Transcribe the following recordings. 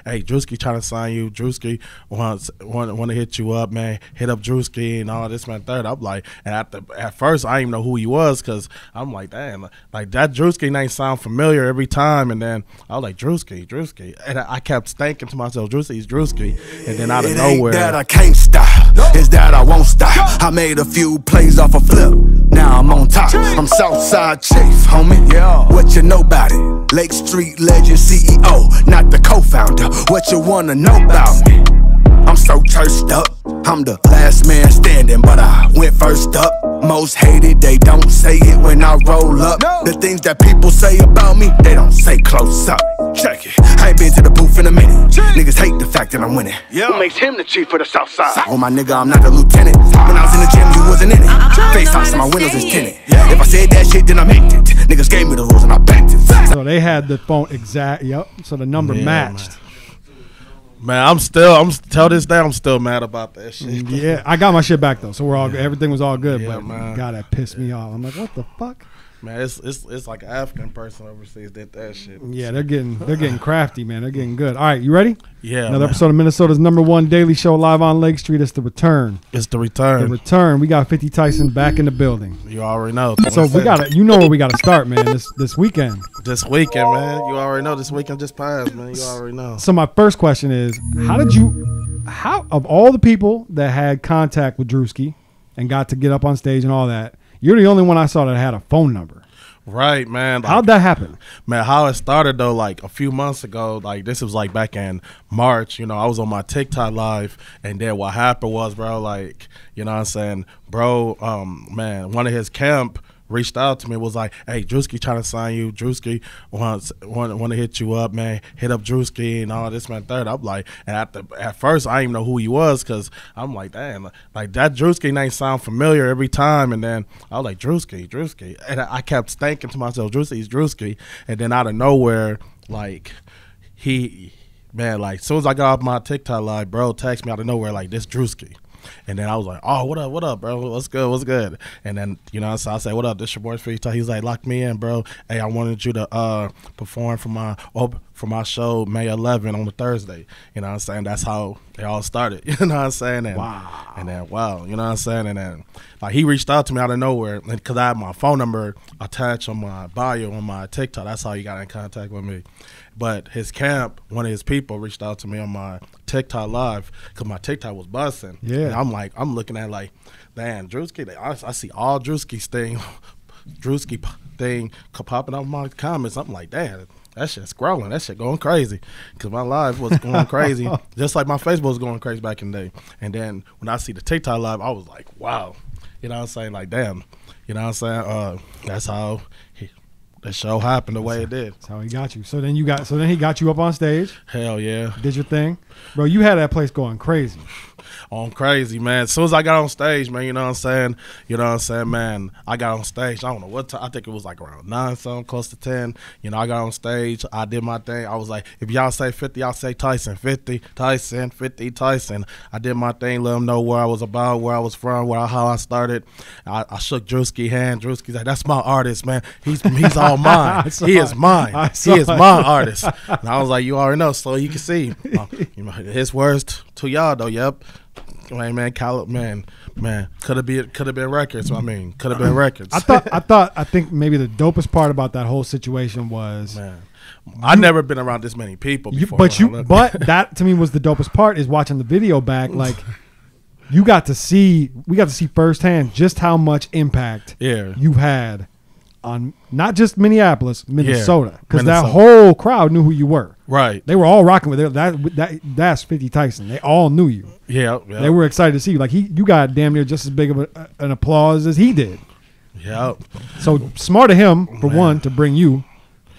hey, Druski trying to sign you. Druski want to hit you up, man. Hit up Druski and all this, man, third. I'm like, and at first I didn't even know who he was because I'm like, damn, like that Druski name sound familiar every time. And then I was like, Druski. And I kept thinking to myself, Druski. And then out of nowhere. That I can't stop. It's that I won't stop. I made a few plays off a flip. Now I'm on top. I'm Southside Chief, homie. Yeah. What you know about it? Lake Street legend CEO, not the co-founder. What you wanna know about me? I'm so cursed up. I'm the last man standing, but I went first up. Most hated, they don't say it when I roll up. The things that people say about me, they don't say close up. Check it. I ain't been to the booth in a minute. Niggas hate the fact that I'm winning. Who makes him the chief of the South Side? Oh my nigga, I'm not the lieutenant. When I was in the gym, you wasn't in it. FaceTime, so my windows is tinted. If I said that shit, then I meant it. Niggas gave me the rules and I backed it. So they had the phone exact. Yep. So the number matched. Man, I'm till this day I'm still mad about that shit. Yeah, I got my shit back though, so we're all good. Everything was all good. Yeah, but man. God, that pissed me off. I'm like, what the fuck? Man, it's like an African person overseas did that shit. Yeah, they're getting crafty, man. They're getting good. All right, you ready? Yeah. Another episode of Minnesota's #1 daily show live on Lake Street. It's the return. It's the return. The return. We got 50 Tyson back in the building. You already know. So we got to, you know where we got to start, man. This weekend. This weekend, man. You already know. This weekend just passed, man. You already know. So my first question is, how of all the people that had contact with Druski and got to get up on stage and all that, you're the only one I saw that had a phone number. Right, man. Like, how'd that happen? Man, how it started, though, like a few months ago, like this was like back in March, you know, I was on my TikTok live, and then what happened was, bro, like, you know what I'm saying, bro, man, one of his camp reached out to me, was like, hey, Druski trying to sign you. Druski want to hit you up, man. Hit up Druski and all this, man, third. I'm like, and at first I didn't even know who he was because I'm like, damn, like that Druski name sound familiar every time. And then I was like, Druski. And I kept thinking to myself, Druski. And then out of nowhere, like, man, like, as soon as I got off my TikTok live, bro, text me out of nowhere, like, this Druski. And then I was like, oh, what up, bro? What's good? And then, you know, so I said, what up? This your boy Freestyle. He's like, lock me in, bro. Hey, I wanted you to perform for my show May 11 on the Thursday. You know what I'm saying? That's how it all started. You know what I'm saying? And, wow. And then, wow. You know what I'm saying? And then, like, he reached out to me out of nowhere because I had my phone number attached on my bio on my TikTok. That's how he got in contact with me. But his camp, one of his people reached out to me on my TikTok live because my TikTok was busting. Yeah. And I'm looking at like, damn, Druski. I see all Druski's thing popping up in my comments. I'm like, damn, that shit's scrolling. That shit going crazy because my live was going crazy, just like my Facebook was going crazy back in the day. And then when I see the TikTok live, I was like, wow. You know what I'm saying? Like, damn. You know what I'm saying? That's how the show happened the way it did. That's how he got you. So then he got you up on stage. Hell yeah. Did your thing. Bro, you had that place going crazy. On crazy, man. As soon as I got on stage, man, you know what I'm saying, man, I got on stage. I don't know what time. I think it was like around 9 something, close to 10. You know, I got on stage. I did my thing. I was like, if y'all say 50, y'all say Tyson. 50, Tyson, 50, Tyson. I did my thing, let them know where I was about, where I was from, how I started. I shook Druski's hand. Druski's like, that's my artist, man. He's all mine. He is mine. He is my artist. And I was like, you already know, so you can see. You know, his words to y'all, though, yep. Man, could have been records. I mean, could have been records. I think maybe the dopest part about that whole situation was, man, I've never been around this many people before. But that to me was the dopest part is watching the video back. Like, we got to see firsthand just how much impact you had on not just Minneapolis, Minnesota, because that whole crowd knew who you were. Right, they were all rocking with it. That's 50 Tyson. They all knew you. Yeah, they were excited to see you. Like you got damn near just as big of an applause as he did. Yeah. So smart of him for one to bring you.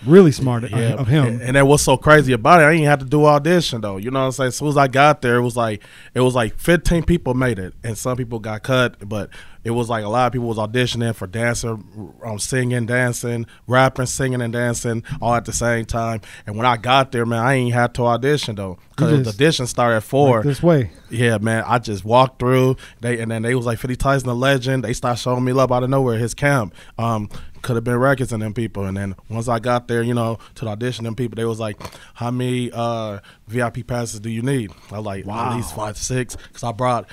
Really smart of him. And then what's so crazy about it, I didn't have to do audition though. You know what I'm saying? As soon as I got there, it was like 15 people made it, and some people got cut, but it was like a lot of people was auditioning for dancing, singing, dancing, rapping, singing, and dancing all at the same time. And when I got there, man, I ain't had to audition though, because the audition started at 4. Like this way. Yeah, man. I just walked through. And then they was like 50 Tyson, a legend. They started showing me love out of nowhere. His camp. Coulda been records and them people. And then once I got there, you know, to the audition, them people, they was like, how many VIP passes do you need? I was like, wow, at least 5 to 6. Because I brought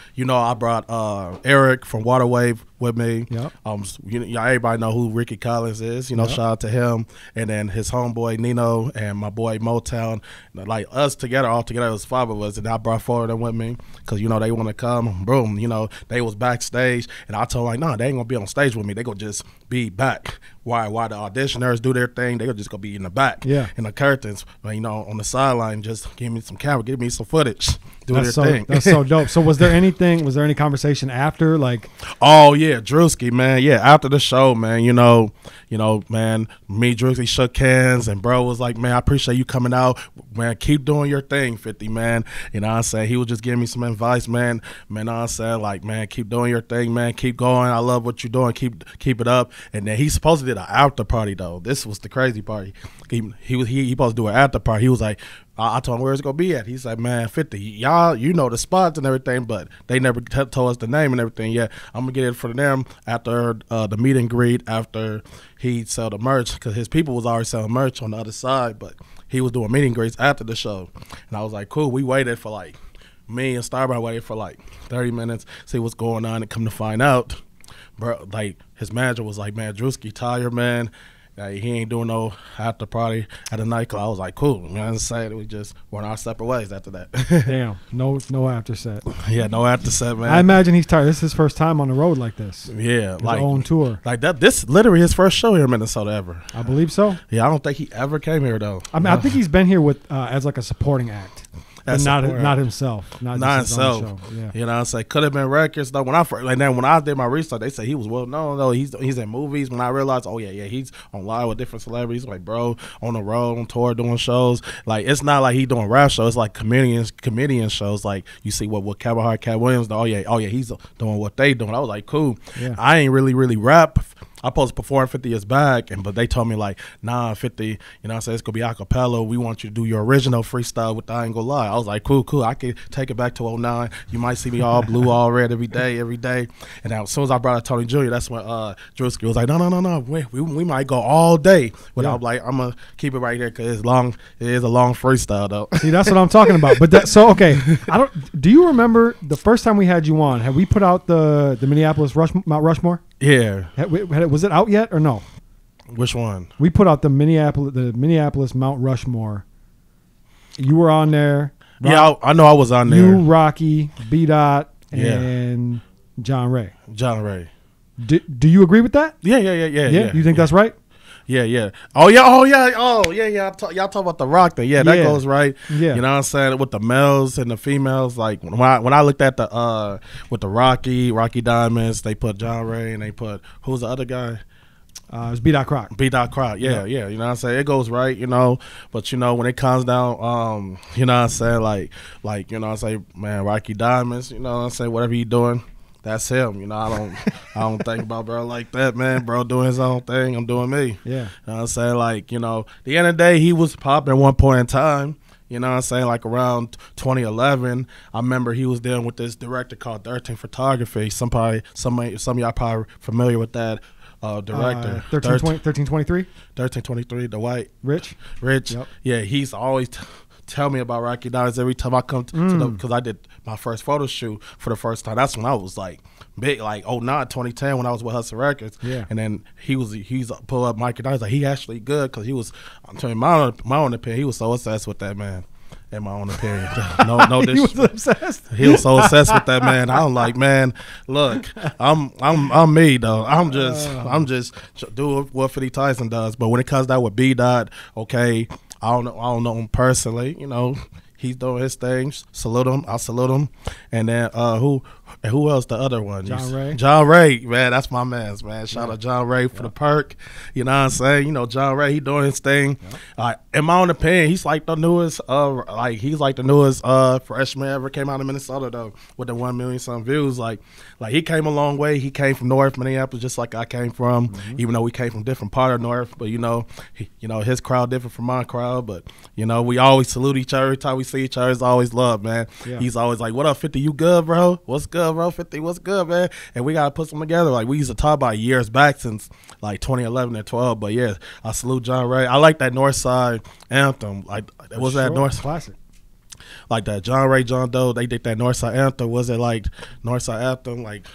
Eric from Waterwave with me. Yep. Everybody know who Ricky Collins is. You know, shout out to him. And then his homeboy Nino and my boy Motown. Like us together, all together, it was 5 of us. And I brought 4 of them with me because, you know, they want to come. Boom, you know, they was backstage. And I told them, like, nah, they ain't going to be on stage with me. They going to just be back. Why the auditioners do their thing, they just gonna be in the back, in the curtains, you know, on the sideline. Just give me some camera, give me some footage, do their thing. That's so dope. So was there any conversation after, like? Oh yeah, Druski, man, yeah. After the show, man, you know, man, me, Druski shook hands, and bro was like, man, I appreciate you coming out, man. Keep doing your thing, 50, man. You know what I'm saying? He was just giving me some advice, man. Man, I'm saying, like, man, keep doing your thing, man. Keep going. I love what you're doing. Keep it up. And then he's supposed to do an after party though. This was the crazy party. He supposed to do an after party. He was like, I told him where it's gonna be at. He's like, man, 50, y'all, you know the spots and everything, but they never told us the name and everything yet. I'm gonna get it for them after the meet and greet, after he sell the merch, because his people was already selling merch on the other side, but he was doing meet and greets after the show. And I was like, cool. We waited for like, me and Starboy waited for like 30 minutes, see what's going on, and come to find out, bro, like his manager was like, man, Druski tired, man. Like, he ain't doing no after party at a nightclub. I was like, cool. You know what I'm saying? We just went our separate ways after that. Damn, no after set. Yeah, no after set, man. I imagine he's tired. This is his first time on the road like this. Yeah, his own tour. Like that. This literally his first show here in Minnesota ever. I believe so. Yeah, I don't think he ever came here though. I mean, I think he's been here with as like a supporting act. Not himself. Not himself. Yeah. You know what I'm saying? Could have been records though. When I did my research, they said he was he's in movies. When I realized, oh yeah, he's on live with different celebrities, like bro, on the road, on tour, doing shows. Like it's not like he doing rap shows, it's like comedian shows. Like you see what Kevin Hart, Cat Williams, oh yeah, he's doing what they doing. I was like, cool. Yeah. I ain't really rap. I supposed to perform 50 years back, but they told me like, nah, 50, you know what I'm saying, it's going to be a cappella. We want you to do your original freestyle with the I Ain't Gonna Lie. I was like, cool. I can take it back to 09. You might see me all blue, all red every day. And now as soon as I brought out Tony Jr., that's when Druski was like, no, wait, we might go all day. But I'm like, I'm going to keep it right here because it is a long freestyle though. See, that's what I'm talking about. But okay, do you remember the first time we had you on, had we put out the Minneapolis Mount Rushmore? Yeah. Was it out yet or no? Which one? We put out the Minneapolis Mount Rushmore. You were on there. Yeah, I know I was on there. You, Rocky, B-Dot, and John Ray. Do you agree with that? Yeah. You think that's right? Yeah. Oh yeah. Y'all talk about the rock thing. Yeah, that goes right. Yeah. You know what I'm saying? With the males and the females, like when I looked at the with the Rocky Diamonds, they put John Ray and they put, who's the other guy? It was B-Dot Croc. Yeah. You know what I'm saying? It goes right, you know. But you know, when it comes down, you know what I'm saying, like you know what I'm saying, man, Rocky Diamonds, you know what I'm saying, whatever he doing, that's him. You know, I don't think about bro like that, man. Bro doing his own thing, I'm doing me. Yeah. You know what I'm saying? Like, you know, the end of the day, he was popping at one point in time. You know what I'm saying? Like around 2011, I remember he was dealing with this director called 13 Photography. Some of y'all probably familiar with that director. 1323? 1323, the white. Rich. Yep. Yeah, he's always tell me about Rocky Diamonds every time I come to because I did my first photo shoot for the first time. That's when I was like big, like 2010 when I was with Hustle Records. Yeah. And then he's pull up Mikey Diamonds, like he actually good because he was, I'm telling you my own opinion, he was so obsessed with that man. In my own opinion, no, he was obsessed. He was so obsessed with that man. I'm like, man, look, I'm me though. I'm just doing what 50 Tyson does. But when it comes down with B-Dot, okay, I don't know him personally. You know, he's doing his thing. Salute him. I salute him. And then who else? The other one? John Ray, man, that's my man. Shout out John Ray for the perk. You know what I'm saying? You know, John Ray, he doing his thing. In my own opinion, he's like the newest freshman ever came out of Minnesota though, with the 1 million some views. Like he came a long way. He came from North Minneapolis, just like I came from. Even though we came from different part of North, but you know, his crowd different from my crowd. But you know, we always salute each other every time we see each other. It's always love, man. Yeah. He's always like, "What up, 50? You good, bro? What's good, bro? 50, what's good, man?" And we gotta put some together. Like we used to talk about years back since like 2011 and 12. But yeah, I salute John Ray. I like that North Side anthem. Like was that North classic? Like that John Ray, John Doe, they did that Northside anthem. Was it like Northside anthem? Like,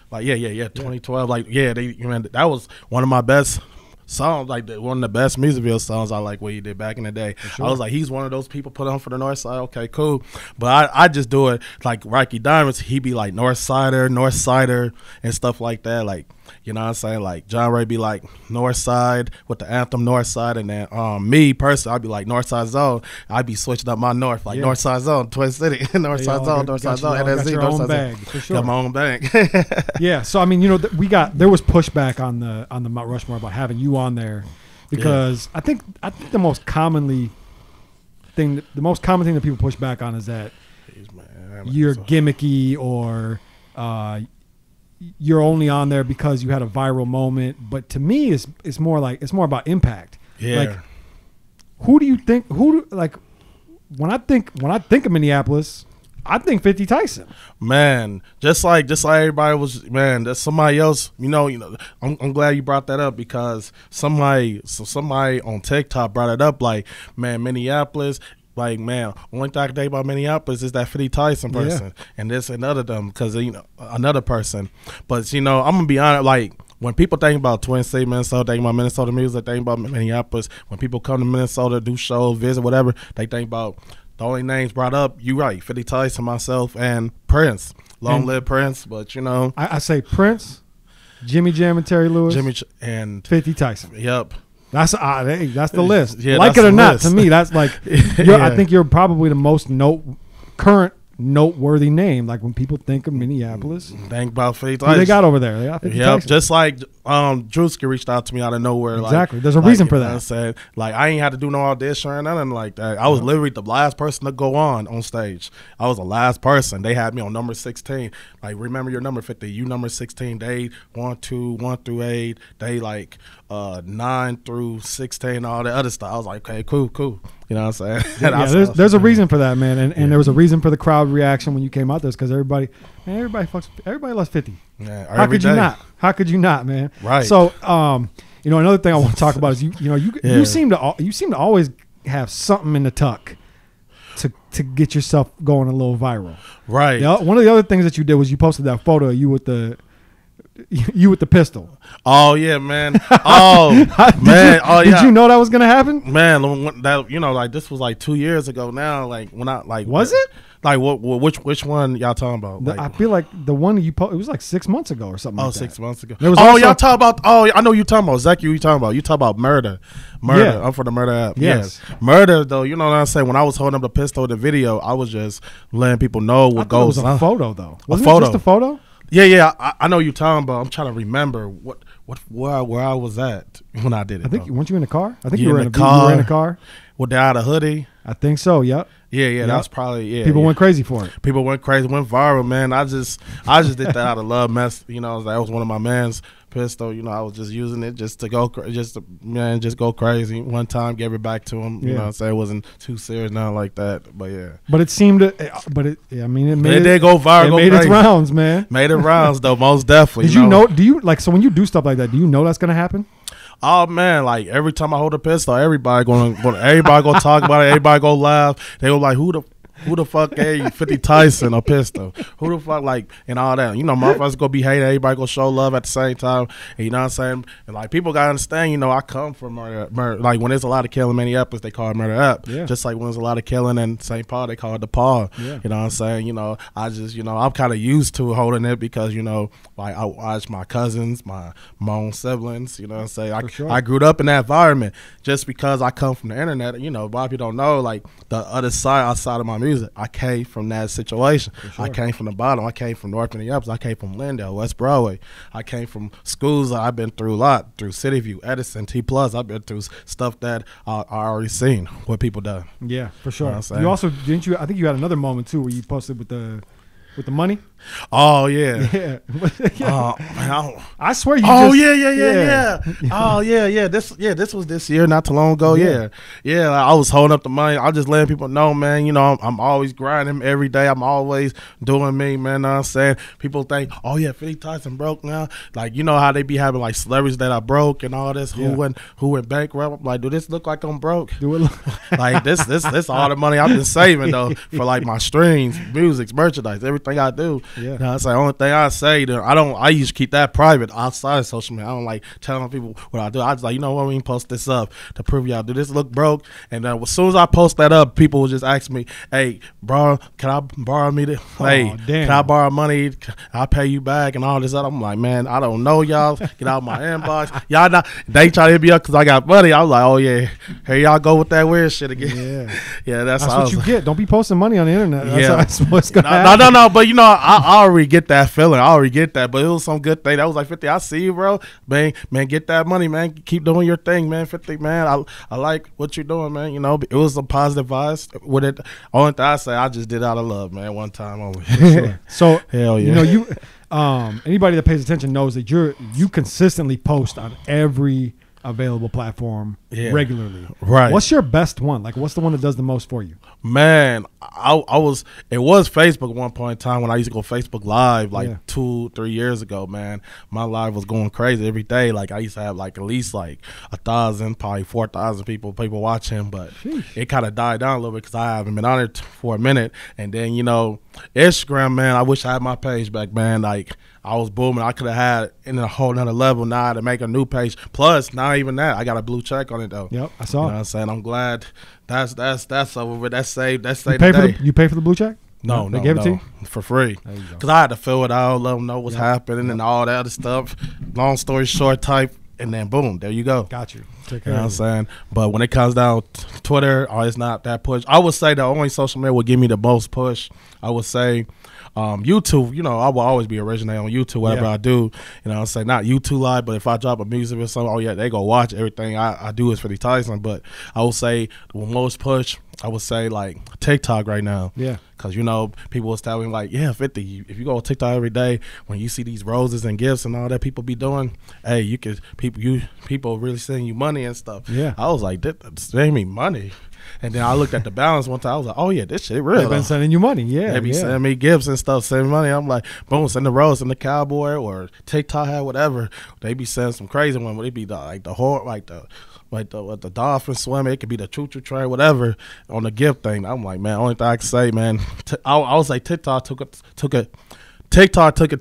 like 2012. Like, that was one of my best songs, like one of the best music video songs I like what he did back in the day. Sure. I was like, he's one of those people put on for the North Side. Okay, cool. But I just do it like Rocky Diamonds. He be like North Sider, and stuff like that. Like, you know what I'm saying? Like John Ray be like North Side with the anthem North Side, and then me personally, I'd be like North Side Zone. I'd be switching up my North, like North Side Zone, Twin City, North Side Zone, North Side Zone, NSZ, North Side Zone. For sure. Got my own bag. Yeah, so I mean, you know, there was pushback on the Mount Rushmore about having you on there because I think the most common thing that people push back on is that you're gimmicky or you're only on there because you had a viral moment. But to me, it's more about impact. Yeah. Like, who do you think? When I think of Minneapolis, I think 50 Tyson. Man, just like everybody was. Man, that's somebody else. You know. I'm glad you brought that up because somebody on TikTok brought it up. Like, man, Minneapolis. Like, man, only thing I can think about Minneapolis is that 50 Tyson person and this and other them because, you know, another person. But, you know, I'm going to be honest, like, when people think about Twin City, Minnesota, think about Minnesota music, think about Minneapolis, when people come to Minnesota, do shows, visit, whatever, they think about the only names brought up, you right, 50 Tyson, myself, and Prince. Long live Prince, but, you know. I say Prince, Jimmy Jam and Terry Lewis, and 50 Tyson. Yep. That's the list. Yeah, like it or not, to me, that's like I think you're probably the most current noteworthy name. Like when people think of Minneapolis, think about 50 Tyson. They got over there. They got 50 Tyson. Just like Druski reached out to me out of nowhere. Exactly. Like, there's a reason for that. I said, like, I ain't had to do no audition or nothing like that. I was literally the last person to go on stage. I was the last person. They had me on number 16. Like, remember your number 50. You number 16. They 1 through 8. They like 9 through 16. All the other stuff. I was like, okay, cool. You know what I'm saying? There's a reason for that, man, and there was a reason for the crowd reaction when you came out there, because everybody loves 50. Yeah, How could you not? How could you not, man? Right. So, you know, another thing I want to talk about is you seem to always have something in the tuck to get yourself going a little viral. Right. One of the other things that you did was you posted that photo of you with the pistol. Oh yeah, man. Oh man. Did you know that was gonna happen? Man, that, you know, like this was like 2 years ago now. Like when I like was it? Like which one y'all talking about? Like, I feel like the one you posted, it was like 6 months ago or something. 6 months ago. Y'all talking about? Oh, I know you talking about. Zach, you talking about? You talking about murder? Yeah. I'm for the murder app. Yes. Murder though. You know what I'm saying? When I was holding up the pistol in the video, I was just letting people know what goes. It was a photo though. Wasn't it just a photo? Yeah. I know you talking about. I'm trying to remember where I was at when I did it. I think weren't you in the car? I think you were in the car. You were in the car. With the hoodie. I think so. Yep. Yeah. That was probably People went crazy for it. People went crazy, went viral, man. I just did that out of love, mess. You know, that was one of my man's pistol. You know, I was just using it just to go crazy. One time, gave it back to him. You know what I'm saying? It wasn't too serious, nothing like that. But yeah. But it seemed it did go viral. It made its rounds, man. Made it rounds though, most definitely. Did you know? Do you like, so when you do stuff like that, do you know that's gonna happen? Oh man, like every time I hold a pistol, everybody gonna talk about it. Everybody gonna laugh. They go like, who Who the fuck gave you 50 Tyson a pistol? Who the fuck, like, and all that? You know, motherfuckers gonna be hating, everybody gonna show love at the same time. And you know what I'm saying? And like, people gotta understand, you know, I come from murder. Like, when there's a lot of killing in Minneapolis, they call it murder up. Yeah. Just like when there's a lot of killing in St. Paul, they call it the Paul. Yeah. You know what I'm saying? You know, I just, you know, I'm kind of used to holding it because, you know, like, I watch my cousins, my own siblings, you know what I'm saying? I grew up in that environment just because I come from the internet. You know, a lot of people don't know, like, the other side, outside of my music, I came from that situation. I came from the bottom. I came from North Minneapolis. I came from Lindale, West Broadway. I came from schools that I've been through a lot, through City View, Edison, T+. I've been through stuff that I already seen what people done. Yeah, for sure. You know, you also, didn't you, I think you had another moment too where you posted with the money. Oh yeah, yeah. I swear you. Oh yeah. Oh yeah. This was this year, not too long ago. Yeah. I was holding up the money. I was just letting people know, man. You know, I'm always grinding every day. I'm always doing me, man. Know what I'm saying? People think, oh yeah, 50 Tyson broke now. Like, you know how they be having like celebrities that are broke and all this. Who went bankrupt? I'm like, do this look like I'm broke? Do it look like this all the money I've been saving though for like my streams, music, merchandise, everything I do. Yeah, you know, that's the only thing I say. I used to keep that private outside of social media. I don't like telling people what I do. I just like, you know what, we can post this up to prove y'all do this look broke. And then as soon as I post that up, people will just ask me, "Hey, bro, can I borrow me the? Can I borrow money? I'll pay you back and all this other." I'm like, man, I don't know y'all. Get out of my inbox. Y'all not. They try to hit me up because I got money. I was like, oh yeah, here y'all go with that weird shit again. Yeah, that's what you get. Don't be posting money on the internet. That's what's gonna happen. No. But you know, I already get that feeling. I already get that. But it was some good thing. That was like 50. I see you, bro. Man, get that money, man. Keep doing your thing, man. 50, man. I like what you're doing, man. You know, it was a positive vibes with it. Only thing I say, I just did out of love, man. One time over. Sure. So hell yeah. You know, you anybody that pays attention knows that you consistently post on every available platform regularly. Right. What's your best one? Like, what's the one that does the most for you? Man, it was Facebook at one point in time when I used to go Facebook Live like 2-3 years ago, man. My live was going crazy every day. Like, I used to have like at least like 1,000, probably 4,000 people watching, but it kind of died down a little bit because I haven't been on it for a minute. And then, you know, Instagram, man, I wish I had my page back, man. Like, I was booming. I could have had it in a whole nother level now to make a new page. Plus, not even that. I got a blue check on it though. Yep, I saw. You know what I'm saying? I'm glad that's over with. That's saved. You pay for the blue check? No, they gave it to you for free. Because I had to fill it out, let them know what's happening and all that other stuff. Long story short, type, and then boom, there you go. Got you. You know what I'm saying? But when it comes down to Twitter, it's not that push. I would say the only social media would give me the most push. I would say YouTube, you know, I will always be original on YouTube, whatever I do. You know, I say not YouTube Live, but if I drop a music or something, oh yeah, they go watch everything I do is 50 Tyson. But I will say the most push, I would say like TikTok right now. Yeah. Because, you know, people was telling me like, yeah, 50, if you go on TikTok every day, when you see these roses and gifts and all that people be doing, hey, you could, people really sending you money and stuff. Yeah. I was like, they me money. And then I looked at the balance one time. I was like, oh, yeah, this shit real. They've been sending you money. Yeah. They be sending me gifts and stuff, sending money. I'm like, boom, send the rose and the cowboy or TikTok hat, whatever. They be sending some crazy one. They be like the dolphin swimming. It could be the choo-choo train, whatever, on the gift thing. I'm like, man, only thing I can say, man, I would say TikTok took it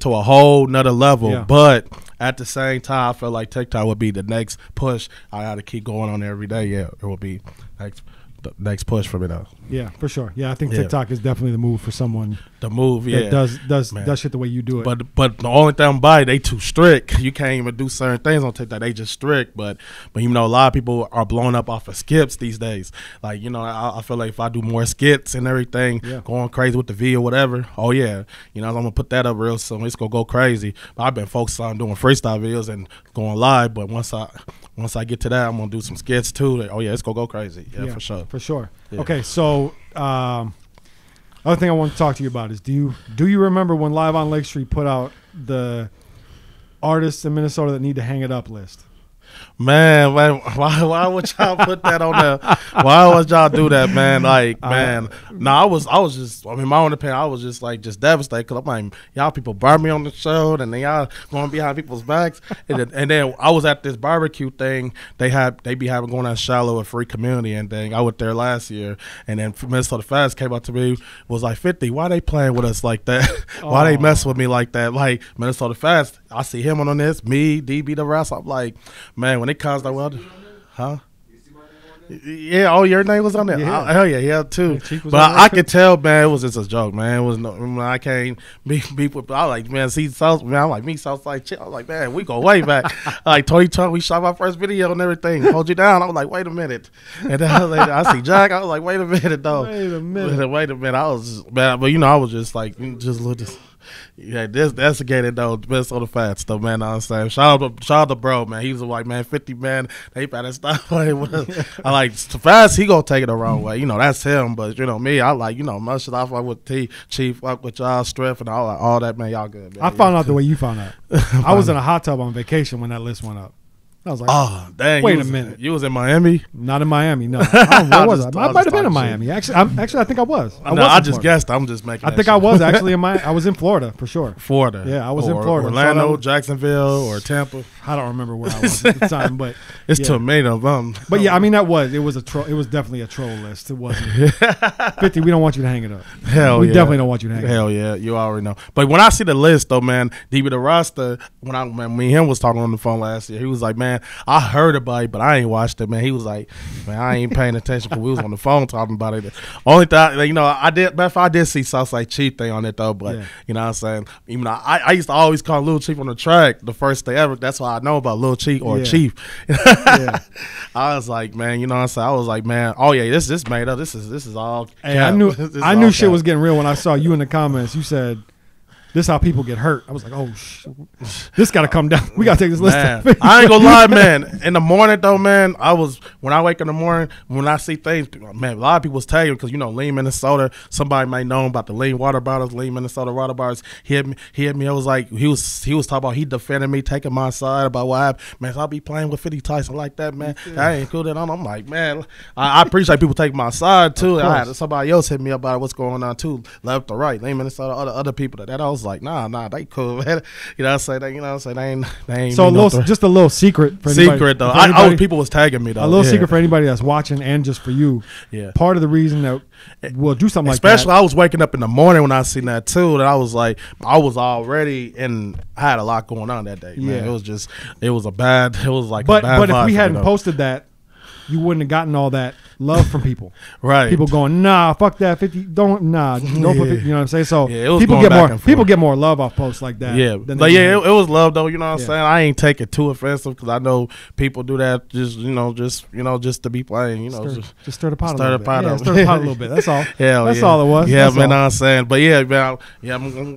to a whole nother level. But at the same time, I feel like TikTok would be the next push. I had to keep going on every day. Yeah, it will be the next push for me though. Yeah, for sure. Yeah, I think TikTok is definitely the move for someone. The move, that does shit the way you do it. But the only thing about it, they too strict. You can't even do certain things on TikTok. They just strict. But you know, a lot of people are blowing up off of skips these days. Like, you know, I feel like if I do more skits and everything, going crazy with the video, whatever. Oh yeah, you know, I'm gonna put that up real soon. It's gonna go crazy. But I've been focused on doing freestyle videos and going live. But once I get to that, I'm gonna do some skits too. Oh yeah, it's gonna go crazy. Yeah, for sure. For sure. Yeah. Okay, so other thing I want to talk to you about is do you remember when Live on Lake Street put out the artists in Minnesota that need to hang it up list? Man, why would y'all put that on there? Why would y'all do that, man? Like, man, no, I was just, I mean, my own opinion, I was just like, just devastated, because I'm like, y'all people bar me on the show, and then y'all going behind people's backs, and then I was at this barbecue thing they be having going on Shallow, a free community and thing. I went there last year, and then Minnesota Fast came up to me, was like, 50, why they playing with us like that? Why they messing with me like that? Like, Minnesota Fast, I see him on this, me, DB the rest, I'm like, man, when it comes to, well, huh? Yeah, oh, your name was on there. Yeah. Hell yeah, too. But I could tell, man, it was just a joke, man. It was no, I can't be with. I like, man, see South, man. I'm like me, Southside chick. I was like, man, we go way back. Like 2020, we shot my first video and everything. Hold you down. I was like, wait a minute. And then I see Jack. I was like, wait a minute, though. Wait a minute. I was just, man, but I was just like, just look this. Yeah, this instigated though, Minnesota Fats though, man. I'm saying, shout out to bro, man. He was like, man, 50, man. They better stop playing with us. I like Fats. He gonna take it the wrong way, that's him. But me, I like, much as I fuck with T, Chief, fuck with y'all, Striff, and all that, man. Y'all good, man. I found out the way you found out. I was in a hot tub on vacation when that list went up. I was like, oh, dang. Wait a minute. You was in Miami? Not in Miami, no. Where was I? I might have been in Miami. Actually, I think I was. I just guessed. I'm just making I think I was actually I was in Florida, for sure. Florida. Yeah, I was in Florida. Orlando, Jacksonville, or Tampa. I don't remember where I was at the time, but it's tomato. But yeah, I mean, it was a troll. It was definitely a troll list. It wasn't 50. We don't want you to hang it up. We definitely don't want you to hang it up. Hell yeah, you already know. But when I see the list though, man, DB the roster, when me and him was talking on the phone last year, he was like, man, I heard about it, but I ain't watched it, man. He was like, man, I ain't paying attention, but we was on the phone talking about it. Only thing, I did see Southside Chief thing on it though, but you know what I'm saying? Even though I used to always call Lil Chief on the track the first day ever. That's why I know about Lil Chief or Chief. I was like, man, you know what I'm saying? I was like, man, oh yeah, this made up. This is all. Hey, I knew shit was getting real when I saw you in the comments. You said, this is how people get hurt. I was like, oh, this got to come down. We got to take this list. I ain't gonna lie, man. In the morning, though, man, when I wake in the morning, when I see things, man, a lot of people was tagging because, Lean, Minnesota, somebody might know about the Lean water bottles, Lean, Minnesota water bottles. He hit me. I was like, he was talking about, he defended me, taking my side about what happened. Man, so I'll be playing with 50 Tyson like that, man. That ain't cool. I'm like, man, I appreciate people taking my side, too. I had somebody else hit me about what's going on, too, left or right. Lean, Minnesota, other people that I was like, nah, they cool, man. You know what I'm saying? They ain't so just a little secret for anybody. Secret though. People was tagging me though. A little secret for anybody that's watching and just for you. Yeah. Part of the reason that we'll do something like that. Especially I was waking up in the morning when I seen that too, that I was like, I was already I had a lot going on that day, man. Yeah. It was like but a bad vibe if we hadn't though. Posted that, you wouldn't have gotten all that love from people. Right. People going, nah, fuck that 50. Don't put 50, you know what I'm saying? So people get more love off posts like that. Yeah. But yeah, it was love though, you know what I'm saying? I ain't take it too offensive because I know people do that just to be playing, just stir the pot a little bit. Stir the pot a little bit. That's all. That's all it was. Yeah, man, you know what I'm saying? But yeah, man,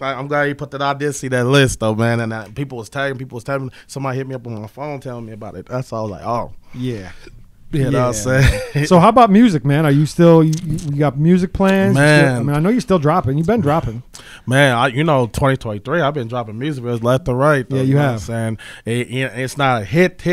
I'm glad you put that. I did see that list though, man, and people was tagging. Somebody hit me up on my phone telling me about it. That's all like, oh. Yeah. You know what I'm saying? So how about music, man? Are you still you got music plans? Man, I know you're still dropping. You've been dropping. Man, 2023, I've been dropping music left and right. Yeah, you have. And it's not a hit,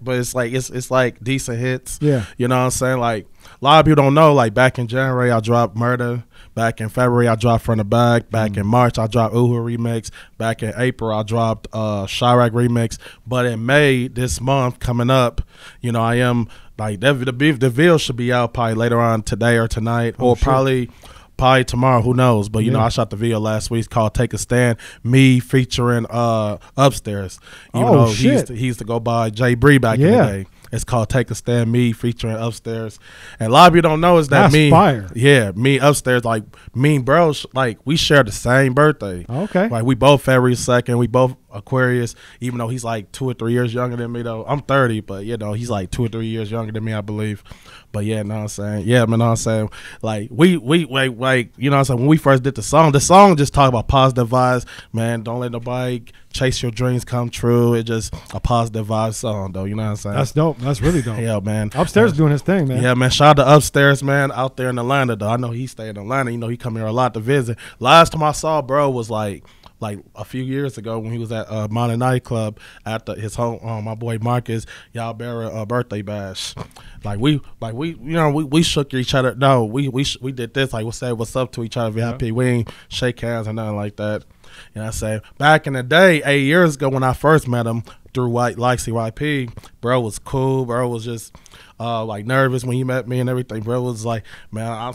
but it's like decent hits. Yeah. You know what I'm saying? Like a lot of people don't know. Like back in January, I dropped Murder. Back in February, I dropped Front to Back. Back in March, I dropped Uhu Remix. Back in April, I dropped Chirac Remix. But in May, this month coming up, I am like the video should be out probably later on today or tonight, or probably tomorrow. Who knows? But I shot the video last week. It's called "Take a Stand." Me featuring Upstairs. He used to go by Jay Bree back in the day. It's called "Take a Stand," me featuring Upstairs. And a lot of you don't know is that me Upstairs, like me and bros, like we share the same birthday. Okay. Like we both February 2nd. We both Aquarius, even though he's like 2 or 3 years younger than me though. I'm 30, but he's like 2 or 3 years younger than me, I believe. But yeah, know what I'm saying? Yeah, man, know what I'm saying? Like we like, you know what I'm saying, when we first did the song just talk about positive vibes, man. Don't let nobody chase your dreams come true. It's just a positive vibe song though, you know what I'm saying? That's dope. That's really dope. Yeah, man. Upstairs doing his thing, man. Yeah, man. Shout out to Upstairs, man, out there in Atlanta though. I know he stayed in Atlanta. He come here a lot to visit. Last time I saw bro was like like a few years ago when he was at Mountain Nightclub at his home, my boy Marcus Yalbera birthday bash. Like we shook each other. No, we did this. Like we said what's up to each other. VIP. We ain't shake hands or nothing like that. You know what I'm saying? Back in the day, 8 years ago when I first met him through CYP, bro was cool. Bro was just like nervous when he met me and everything. Bro was like, man, I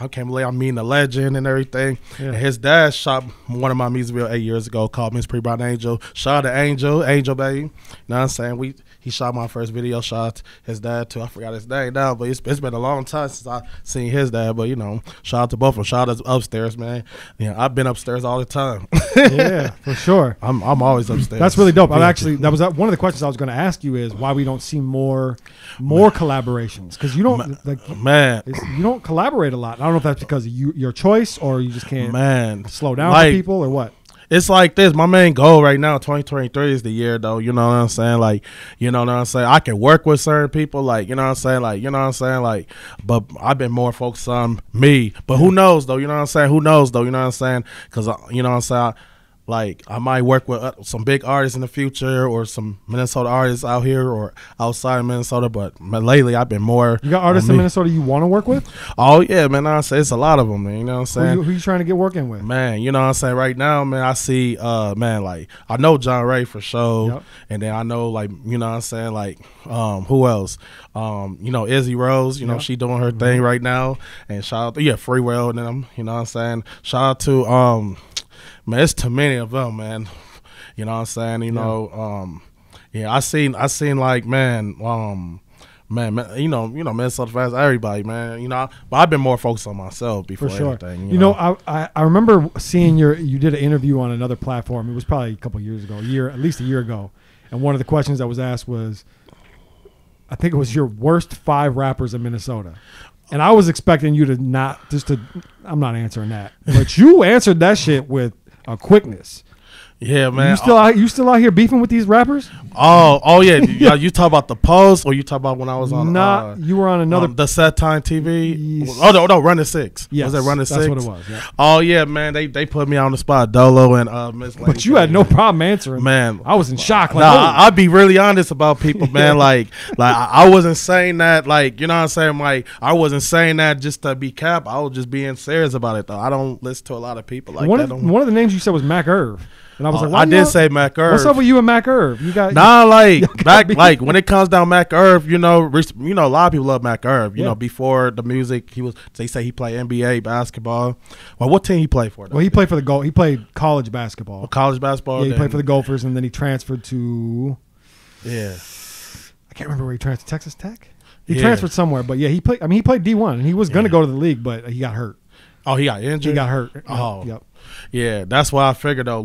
can't believe I'm meeting a legend and everything. Yeah. And his dad shot one of my music videos 8 years ago called Miss Pretty Brown Angel. Shout out to Angel baby. You know what I'm saying? He shot my first video, shot his dad too. I forgot his name now, but it's been a long time since I seen his dad. But you know, shout out to both of them. Shout out to upstairs, man. Yeah, I've been upstairs all the time. Yeah, for sure. I'm always upstairs. That's really dope. That was one of the questions I was going to ask you is why we don't see more collaborations, because you don't you don't collaborate a lot. I don't know if that's because of your choice or you just can't slow down for people or what. It's like this. My main goal right now, 2023, is the year, though. You know what I'm saying? Like, you know what I'm saying? I can work with certain people, like, you know what I'm saying? Like, you know what I'm saying? Like, but I've been more focused on me. But who knows, though? You know what I'm saying? Who knows, though? You know what I'm saying? Because, you know what I'm saying? Like, I might work with some big artists in the future or some Minnesota artists out here or outside of Minnesota. But lately, I've been more. You got artists in Minnesota you want to work with? Oh, yeah, man. I say it's a lot of them, man. You know what I'm saying? Who you trying to get working with? Man, you know what I'm saying? Right now, man, I see, man, like, I know John Ray for sure. Yep. And then I know, like, you know what I'm saying? Like, who else? You know, Izzy Rose, you know, she doing her thing right now. And shout out to, Free Will and them, you know what I'm saying? Shout out to, man, it's too many of them, man. You know what I'm saying? You know, I seen like, man, you know, Minnesota fans, everybody, man. You know, but I've been more focused on myself before everything. You know, I remember seeing you did an interview on another platform. It was probably a couple of years ago, at least a year ago. And one of the questions that was asked was, I think it was your worst 5 rappers in Minnesota. And I was expecting you to I'm not answering that. But you answered that shit with a quickness. Yeah, man. You still out here beefing with these rappers? Oh yeah. You talk about the post, or you talk about when I was on? You were on another the Set Time TV. Yes. Oh no, Run the Six. Yes, was that Run the Six? That's what it was. Yeah. Oh yeah, man. They put me on the spot, Dolo and Miss. But you had no problem answering. Man, I was in shock. Like, I'd be really honest about people, man. like I wasn't saying that, like, you know what I'm saying. Like, I wasn't saying that just to be cap. I was just being serious about it, though. I don't listen to a lot of people like one that. One of the names you said was Mac Irv. And I was like, I did say Mac Irv. What's up with you and Mac Irv? You got like when it comes down Mac Irv, you know, a lot of people love Mac Irv. You know, before the music, they say he played NBA basketball. Well, what team he played for? Well, he played for he played college basketball. Oh, college basketball. Yeah, he played for the Gophers, and then he transferred to. Yeah. I can't remember where he transferred. Texas Tech. He transferred somewhere, but yeah, he played. I mean, he played D1, and he was going to go to the league, but he got hurt. Oh, he got injured. He got hurt. Oh, yep. Yeah, that's why I figured though.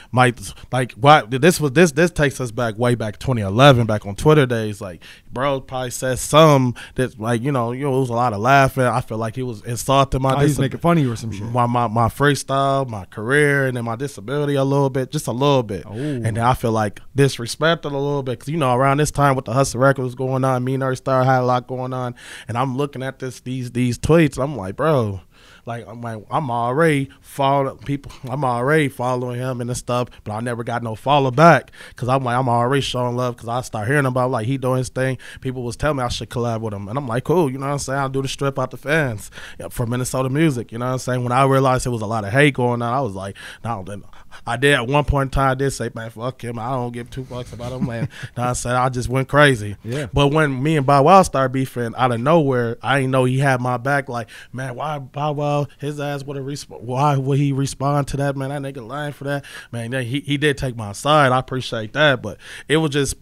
This takes us way back 2011, back on Twitter days. Like, bro probably said some that, like, you know, it was a lot of laughing. I feel like he was insulting my. He was making fun of you or some shit. My freestyle, my career, and then my disability just a little bit. Oh. And then I feel like disrespected a little bit because, you know, around this time with the Hustle record was going on, Me and Earth Star had a lot going on, and I'm looking at these tweets. I'm like, bro. Like, I'm already following people. I'm already following him and stuff, but I never got no follow back because I'm already showing love because I start hearing about, like, he doing his thing. People was telling me I should collab with him, and I'm like, cool. You know what I'm saying? I'll do the strip out the fans for Minnesota music. You know what I'm saying? When I realized there was a lot of hate going on, I was like, no. Then I did at one point in time. I did say, man, fuck him. I don't give 2 fucks about him, man. You know what I'm saying? I just went crazy. Yeah. But when me and Bow Wow started beefing out of nowhere, I didn't know he had my back. Like, man, why Bow Wow? His ass would have why would he respond to that, man? That nigga lying for that, man. He did take my side. I appreciate that, but it was just,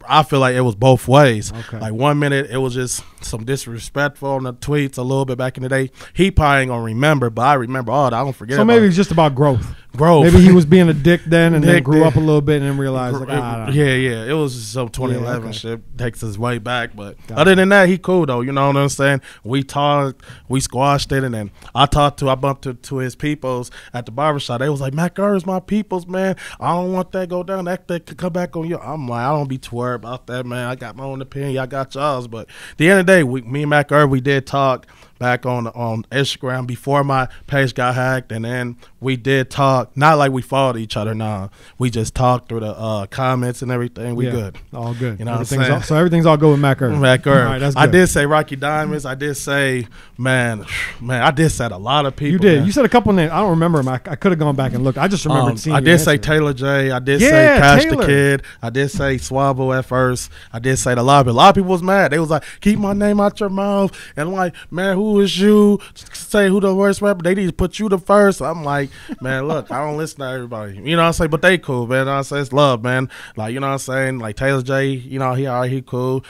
I feel like it was both ways. Okay. Like, 1 minute it was just some disrespectful on the tweets a little bit back in the day. He probably ain't gonna remember, but I remember all that. I don't forget. So maybe it's just about growth. Growth. Maybe he was being a dick then, and then grew up a little bit, and then realized, like, yeah, it was some 2011 shit. Takes us way back, but other than that, he cool though. You know what I'm saying? We talked, we squashed it, and then I bumped to his peoples at the barbershop. They was like, Mac Irv's my peoples, man. I don't want that go down. That could come back on you. I'm like, I don't be too worried about that, man. I got my own opinion. Y'all got y'all's, but at the end of the day, me and Mac Irv, we did talk. back on Instagram before my page got hacked, and then we did talk. Not like we followed each other. Nah, we just talked through the comments and everything. We good. All good. You know what I'm saying? So everything's all good with Mac Earth. Mac Earth. All right, that's good. I did say Rocky Diamonds. I did say, man, I did say a lot of people. You did. Man. You said a couple names. I don't remember them. I could have gone back and looked. I just remembered seeing. I did say Taylor J. I did say Cash Taylor. the Kid. I did say Swabble at first. I did say a lot of people was mad. They was like, keep my name out your mouth. And I'm like, man, who is you? Say who the worst rapper. They need to put you the first. I'm like, man, look, I don't listen to everybody. You know what I'm saying? But they cool, man. You know what I'm saying? It's love, man. Like, you know what I'm saying? Like Taylor J, you know, he cool.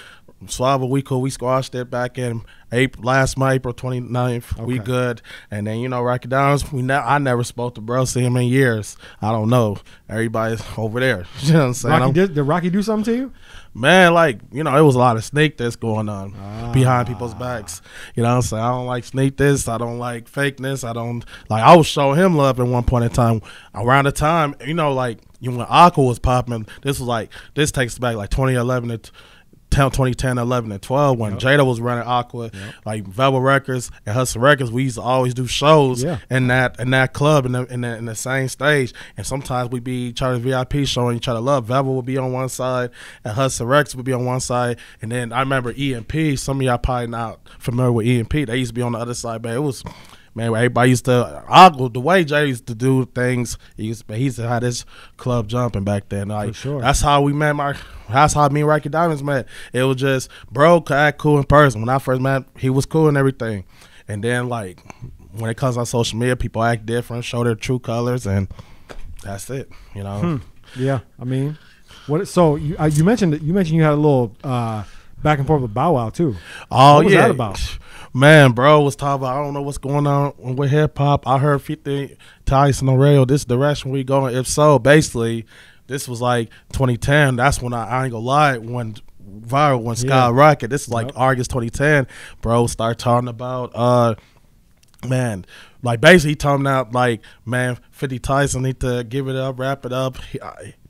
Swabble, we cool. We squashed it back in last month, April 29th. Okay. We good. And then, you know, Rocky Downs, I never spoke to bro, see him in years. I don't know. Everybody's over there. You know what I'm saying? Did Rocky do something to you? Man, like, you know, it was a lot of sneak this going on behind people's backs. You know what I'm saying? I don't like sneak this. I don't like fakeness. I was showing him love at one point in time. Around the time, you know, like, when Aqua was popping, this takes back like 2011 to 2010, 11, and 12 when Jada was running Aqua, like Velvet Records and Hustle Records. We used to always do shows in that club in the same stage, and sometimes we'd be each other's VIP showing each other love. Velvet would be on one side and Hustle Records would be on one side, and then I remember EMP. Some of y'all probably not familiar with EMP. They used to be on the other side, but it was. Man, everybody used to the way Jay used to do things. He used to have this club jumping back then. Like, for sure. That's how we met. That's how me and Rocky Diamonds met. It was just bro could act cool in person. When I first met, he was cool and everything. And then like when it comes on social media, people act different, show their true colors, and that's it. You know. Yeah, I mean, what? So you mentioned you had a little back and forth with Bow Wow too. Oh, what was that about? Man, bro was talking about, I don't know what's going on with hip hop. I heard 50 Tyson on radio, this direction we going. If so, basically, this was like 2010. That's when I ain't gonna lie, when viral, when skyrocket. This is like August 2010. Bro start talking about man, like basically he talking about like, man, 50 Tyson need to give it up, wrap it up.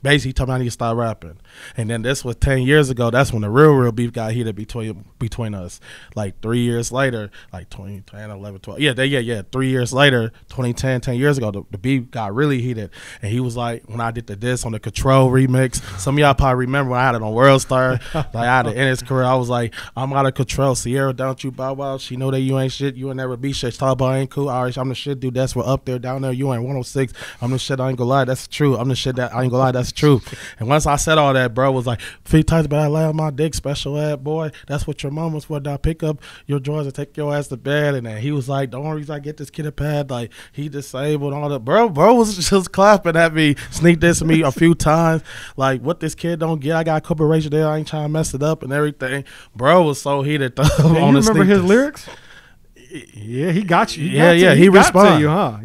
Basically he told me I need to start rapping. And then this was 10 years ago. That's when the real beef got heated between us. Like 3 years later, like 2010, 11, 12. Yeah. 3 years later, 2010, 10 years ago, the beef got really heated. And he was like, when I did the diss on the Control remix, some of y'all probably remember when I had it on World Star. Like I had it in his career. I was like, I'm out of control. Sierra, don't you Bow Wow? She know that you ain't shit. You ain't never be shit. Talk about ain't cool. All right, I'm the shit, dude. That's what up there, down there. You ain't 106. I'm the shit. I ain't gonna lie. That's true. I'm the shit that I ain't gonna lie. That's true. And once I said all that, bro was like, 50 times, but I lay on my dick, special ad boy. That's what your mama's for. Now pick up your drawers and take your ass to bed. And then he was like, the only reason I get this kid a pad, like he disabled and all that. Bro was just clapping at me, sneak this to me a few times. Like, what this kid don't get, I got a couple ratio there. I ain't trying to mess it up and everything. Bro was so heated though. You remember his lyrics? Yeah, he got you. He responded. You, huh?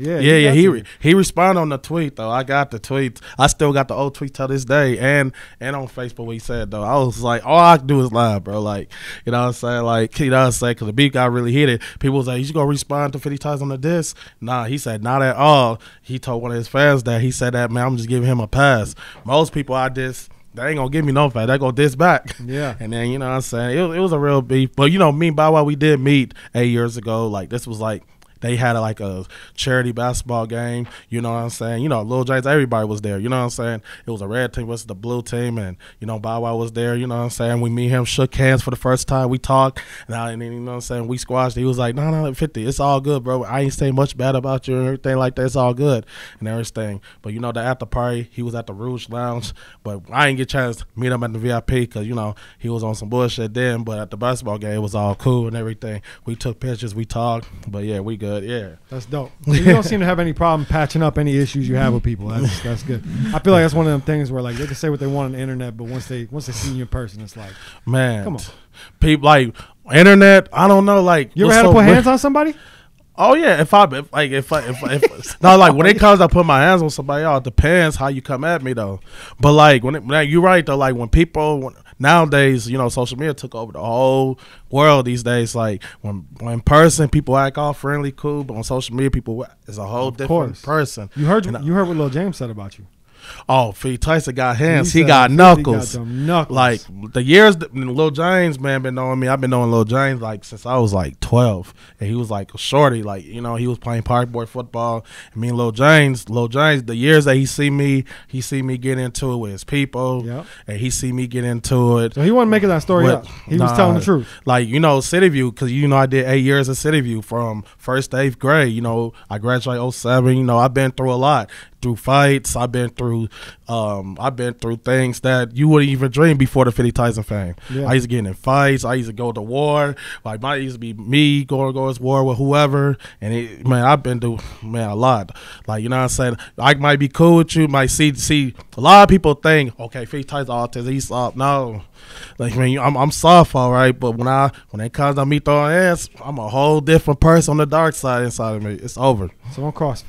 He responded on the tweet though. I got the tweets. I still got the old tweet till this day, and on Facebook. What he said though, I was like, all I can do is lie, bro. Like, you know what I'm saying? Like, you know what I'm saying? Because the beat got really heated. People was like, you gonna respond to 50 times on the diss? Nah, he said not at all. He told one of his fans that he said that, man, I'm just giving him a pass. Most people I diss, they ain't gonna give me no fat. They gonna diss back. Yeah. And then, you know what I'm saying? It was a real beef. But, you know, me and Bow Wow, we did meet 8 years ago. Like, this was like, they had like a charity basketball game. You know what I'm saying? You know, Lil James, everybody was there. You know what I'm saying? It was a red team versus the blue team. And, you know, Bow Wow was there. You know what I'm saying? We meet him, shook hands for the first time. We talked. And then, you know what I'm saying? We squashed it. He was like, no, 50. It's all good, bro. I ain't saying much bad about you and everything like that. It's all good and everything. But, you know, the after party, he was at the Rouge Lounge. But I didn't get a chance to meet him at the VIP because, you know, he was on some bullshit then. But at the basketball game, it was all cool and everything. We took pictures. We talked. But, yeah, we good. Yeah. That's dope. So you don't seem to have any problem patching up any issues you have with people. That's good. I feel like that's one of them things where like they can say what they want on the internet, but once they see you in person, it's like, man, come on. People like internet. I don't know. Like, you ever had to put hands on somebody? Oh yeah, if no, like when it comes to put my hands on somebody else, it depends how you come at me though. But like when you're right though, like when people nowadays, you know, social media took over the whole world these days. Like when in person people act all friendly, cool, but on social media people is a whole different person. You heard what Lil James said about you. Oh, Tyson got hands. He got knuckles. He got them knuckles. Like the years that Lil James, man, been knowing me. I've been knowing Lil James like since I was like 12, and he was like a shorty. Like he was playing park boy football. I mean, Lil James, the years that he see me get into it with his people, and he see me get into it. So he wasn't making that story up. He was telling the truth. Like City View, because I did 8 years of City View from 1st to 8th grade. I graduated 07. I've been through a lot. Through fights, I've been through things that you wouldn't even dream before the 50 Tyson fame. I used to get in fights. I used to go to war. Like it used to be me going to war with whoever. And I've been through a lot. Like what I'm saying, I might be cool with you. Might see a lot of people think, okay, 50 Tyson autism, he's soft. No, like I'm soft, all right. But when it comes to me throwing ass, I'm a whole different person on the dark side inside of me. It's over. So don't cross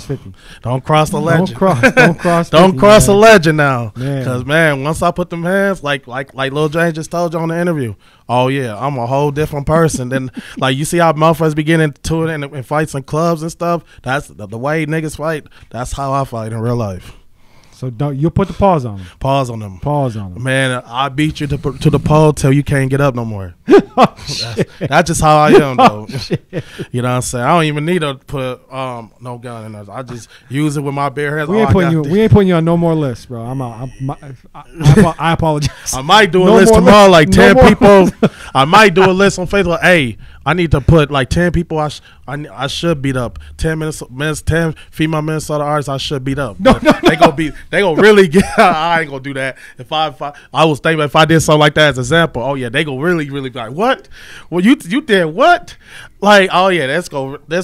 50. Don't cross the legend. Don't cross 50, don't cross the legend now. Because once I put them hands, like Lil James just told you on the interview, oh yeah, I'm a whole different person. Then like you see how motherfuckers be getting into it in fights in clubs and stuff. That's the way niggas fight. That's how I fight in real life. So you'll put the pause on them. Pause on them. Pause on them. Man, I beat you to the pole till you can't get up no more. Oh, that's just how I am, though. Shit. You know what I'm saying? I don't even need to put no gun in us. I just use it with my bare hands. We ain't putting you on no more lists, bro. I apologize. I might do a list tomorrow, like 10 people. I might do a list on Facebook. Hey, I need to put like 10 people I should beat up. 10 female Minnesota artists I should beat up. They gonna really get. I ain't gonna do that. If I was thinking if I did something like that as an example, oh yeah, they gonna really be like, what? Well, you did what? Like, oh yeah, this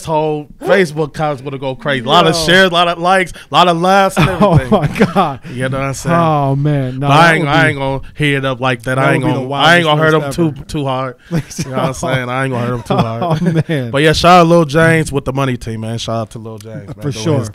whole Facebook comments gonna go crazy. A lot of shares, a lot of likes, a lot of laughs and everything. Oh my god. You know what I'm saying? Oh man. No, I ain't gonna heat it up like that. I ain't gonna hurt them too hard. You know what I'm saying? I ain't gonna hurt them too hard. Oh man. But yeah, shout out Lil James with the money team, man. Shout out to Lil James, man. For sure.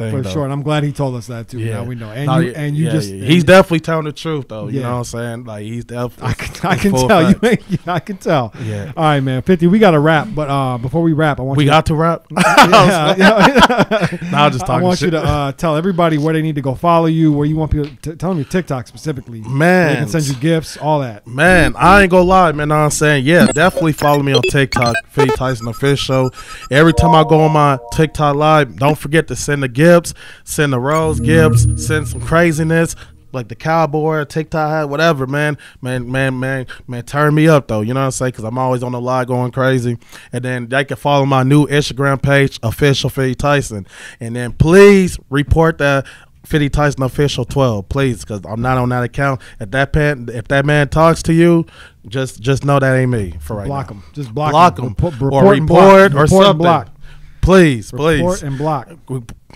And I'm glad he told us that too. Yeah, now we know. And he's definitely telling the truth though. You know what I'm saying? Like he's definitely. I can tell you. I can tell. Yeah. All right, man. 50. We got to wrap, but before we wrap, I want we you got to wrap. No, I'm just talking. I want shit. you to tell everybody where they need to go follow you, where you want people to tell them your TikTok specifically. Man, they can send you gifts, all that. Man, I ain't gonna lie, man. Know what I'm saying, yeah, definitely follow me on TikTok, 50 Tyson Official. Every time I go on my TikTok live, don't forget to send the gifts, send the rose gifts, send some craziness. Like the cowboy, TikTok hat, whatever, man, turn me up though. You know what I'm saying? Because I'm always on the live going crazy. And then they can follow my new Instagram page, official 50 Tyson. And then please report that 50 Tyson Official 12, please, because I'm not on that account. If that man talks to you, just know that ain't me for right block now. Him. Just block him. Report or something. Block. Please. Report and block.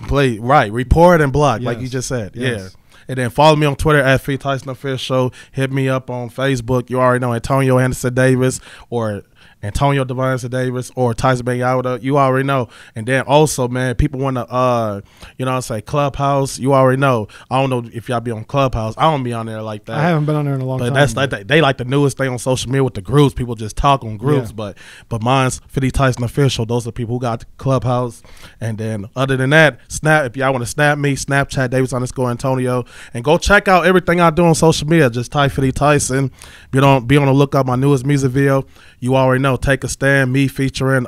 Please, right. Report and block, yes. like you just said. Yes. Yeah. And then follow me on Twitter at 50 Tyson Official. Hit me up on Facebook. You already know Antonio Anderson Davis or Antonio Devonson Davis or Tyson Banyawada. You already know. And then also, man, people want to, you know what I'm saying, Clubhouse. You already know. I don't know if y'all be on Clubhouse. I don't be on there like that. I haven't been on there in a long time. But that's like they like the newest thing on social media with the groups. People just talk on groups. Yeah. But mine's 50 Tyson Official. Those are the people who got the Clubhouse. And then other than that, if y'all want to snap me, Snapchat Davis_Antonio. And go check out everything I do on social media. Just type 50 Tyson. Be on the lookout my newest music video. You already know. Take a Stand, me featuring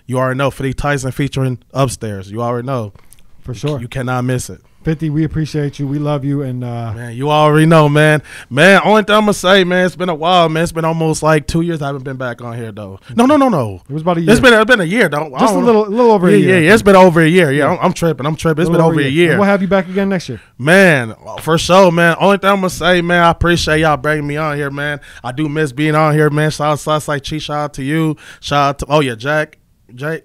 you already know, 50 Tyson featuring Upstairs. You already know. For sure. You cannot miss it. 50, we appreciate you. We love you. And man, you already know, man. Only thing I'm gonna say, man, it's been a while, man. It's been almost like 2 years I haven't been back on here though. No. It was about a year. It's been a year though. Just a little over a year. Yeah, it's been over a year. Yeah, I'm tripping. It's been over a year. And we'll have you back again next year. Man, for sure, man. Only thing I'm gonna say, man, I appreciate y'all bringing me on here, man. I do miss being on here, man. Shout out to Southside Chi, shout out to you. Shout out to Jake. Hey,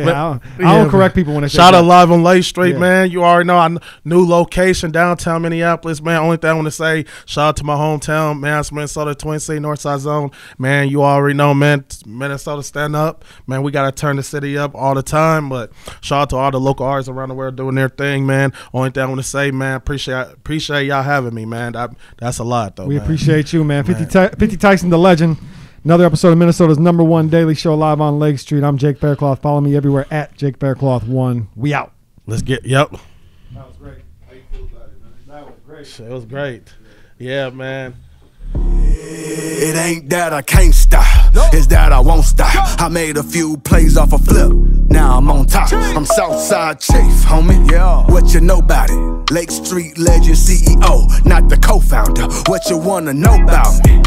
I don't correct people when they say shout out live on Lake Street, man. You already know new location downtown Minneapolis, man. Only thing I want to say, shout out to my hometown, man. It's Minnesota Twin City Northside Zone, man. You already know, man. Minnesota stand up, man. We gotta turn the city up all the time. But shout out to all the local artists around the world doing their thing, man. Only thing I want to say, man, appreciate y'all having me, man. That's a lot though. We appreciate you, man. 50 Tyson, the legend. Another episode of Minnesota's #1 daily show live on Lake Street. I'm Jake Faircloth. Follow me everywhere at Jake Faircloth1. We out. Let's get, yep. That was great. It was great. Yeah, man. It ain't that I can't stop, it's that I won't stop. I made a few plays off a flip, now I'm on top. I'm Southside Chief, homie. Yeah. What you know about it? Lake Street legend CEO, not the co-founder. What you wanna know about me?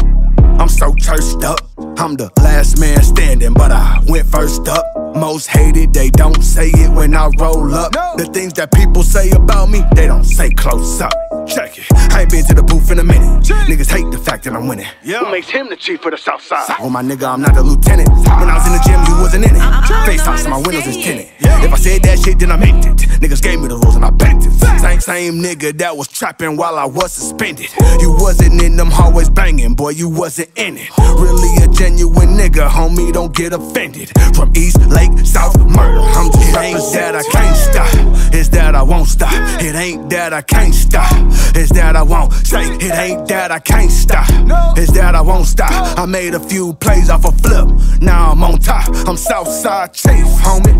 I'm so churched up, I'm the last man standing, but I went first up. Most hated, they don't say it when I roll up. The things that people say about me, they don't say close up. Check it, I ain't been to the booth in a minute. Niggas hate the fact that I'm winning. Who makes him the chief of the south side? Oh my nigga, I'm not the lieutenant. When I was in the gym, you wasn't in it. FaceTime, so my windows is tinted. If I said that shit, then I meant it. Niggas gave me the rules and I bent it. Same nigga that was trapping while I was suspended. You wasn't in them hallways banging, boy, you wasn't in it. Really a genuine nigga, homie, don't get offended. From East Lake, South Murder, I'm just it ain't that I can't stop, it's that I won't stop. It ain't that I can't stop, it's that I won't. Say, it ain't that I can't stop, it's that I won't stop. I made a few plays off a flip, now I'm on top. I'm Southside Chief, homie.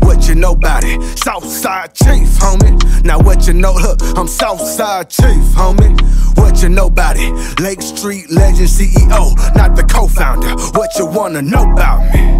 What you know about it? Southside Chief, homie. Now what you know, look, I'm Southside Chief, homie. What you know about it? Lake Street legend CEO, not the co-founder. What you wanna know about me?